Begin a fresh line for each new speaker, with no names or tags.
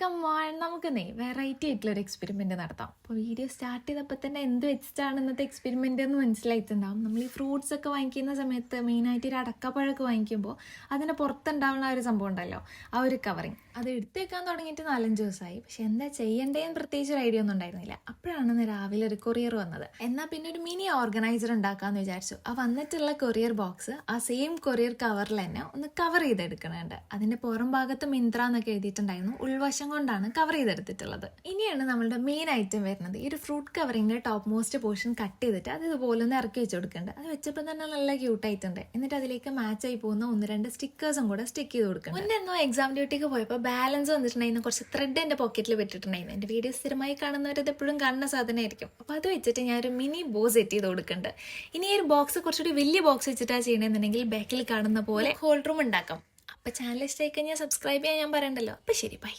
കമ്മാൻ നമുക്ക് വെറൈറ്റി ആയിട്ടുള്ളൊരു എക്സ്പെരിമെൻറ്റ് നടത്താം. അപ്പോൾ വീഡിയോ സ്റ്റാർട്ട് ചെയ്തപ്പോൾ തന്നെ എന്ത് വെച്ചിട്ടാണ് ഇന്നത്തെ എക്സ്പെരിമെൻ്റ് എന്ന് മനസ്സിലായിട്ടുണ്ടാവും. നമ്മൾ ഈ ഫ്രൂട്ട്സ് ഒക്കെ വാങ്ങിക്കുന്ന സമയത്ത് മെയിനായിട്ട് ഒരു അടക്കപ്പഴമൊക്കെ വാങ്ങിക്കുമ്പോൾ അതിൻ്റെ പുറത്തുണ്ടാവുന്ന ആ ഒരു സംഭവം ഉണ്ടല്ലോ, ആ ഒരു കവറിങ് അത് എടുത്തു വെക്കാൻ തുടങ്ങിയിട്ട് 4-5 ദിവസമായി. പക്ഷെ എന്താ ചെയ്യേണ്ടതെന്ന് പ്രത്യേകിച്ച് ഒരു ഐഡിയ ഒന്നും ഉണ്ടായിരുന്നില്ല. അപ്പോഴാണ് രാവിലെ ഒരു കൊറിയർ വന്നത്. എന്നാൽ പിന്നെ ഒരു മിനി ഓർഗനൈസർ ഉണ്ടാക്കാമെന്ന് വിചാരിച്ചു. ആ വന്നിട്ടുള്ള കൊറിയർ ബോക്സ് ആ സെയിം കൊറിയർ കവറിൽ തന്നെ ഒന്ന് കവർ ചെയ്തെടുക്കണുണ്ട്. അതിൻ്റെ പുറം ഭാഗത്ത് മിന്ത്ര എന്നൊക്കെ എഴുതിയിട്ടുണ്ടായിരുന്നു. ഉൾവശം കൊണ്ടാണ് കവർ ചെയ്തെടുത്തിട്ടുള്ളത്. ഇനിയാണ് നമ്മളുടെ മെയിൻ ഐറ്റം വരുന്നത്. ഈ ഒരു ഫ്രൂട്ട് കവറിങ്ങിന്റെ ടോപ്പ് മോസ്റ്റ് പോർഷൻ കട്ട് ചെയ്തിട്ട് അത് ഇതുപോലെ ഒന്ന് ഇറക്കി വെച്ച് കൊടുക്കുന്നുണ്ട്. അത് വെച്ചപ്പോൾ തന്നെ നല്ല ക്യൂട്ടായിട്ടുണ്ട്. എന്നിട്ട് അതിലേക്ക് മാച്ച് ആയി പോകുന്ന 1-2 സ്റ്റിക്കേഴ്സും കൂടെ സ്റ്റിക്ക് ചെയ്ത് കൊടുക്കണം. മുന്നേ എക്സാം ഡ്യൂട്ടിക്ക് പോയപ്പോൾ ബാലൻസ് വന്നിട്ടുണ്ടായിരുന്നു. കുറച്ച് ത്രെഡ് എൻ്റെ പോക്കറ്റിൽ വിട്ടിട്ടുണ്ടായിരുന്നു. എൻ്റെ വീഡിയോ സ്ഥിരമായി കാണുന്നവരത് എപ്പോഴും കാണുന്ന സാധനമായിരിക്കും. അപ്പോൾ അത് വെച്ചിട്ട് ഞാൻ ഒരു മിനി ബോ സെറ്റ് ചെയ്ത് കൊടുക്കുന്നുണ്ട്. ഇനി ഈ ഒരു ബോക്സ് കുറച്ചുകൂടി വലിയ ബോക്സ് വെച്ചിട്ടാണ് ചെയ്യണമെന്നുണ്ടെങ്കിൽ ബാക്കിൽ കാണുന്ന പോലെ ഹോൾഡറും ഉണ്ടാക്കാം. അപ്പോൾ ചാനൽ ഇഷ്ടമായി കഴിഞ്ഞാൽ സബ്സ്ക്രൈബ് ചെയ്യാൻ ഞാൻ പറയണ്ടല്ലോ. അപ്പോൾ ശരി, ബൈ.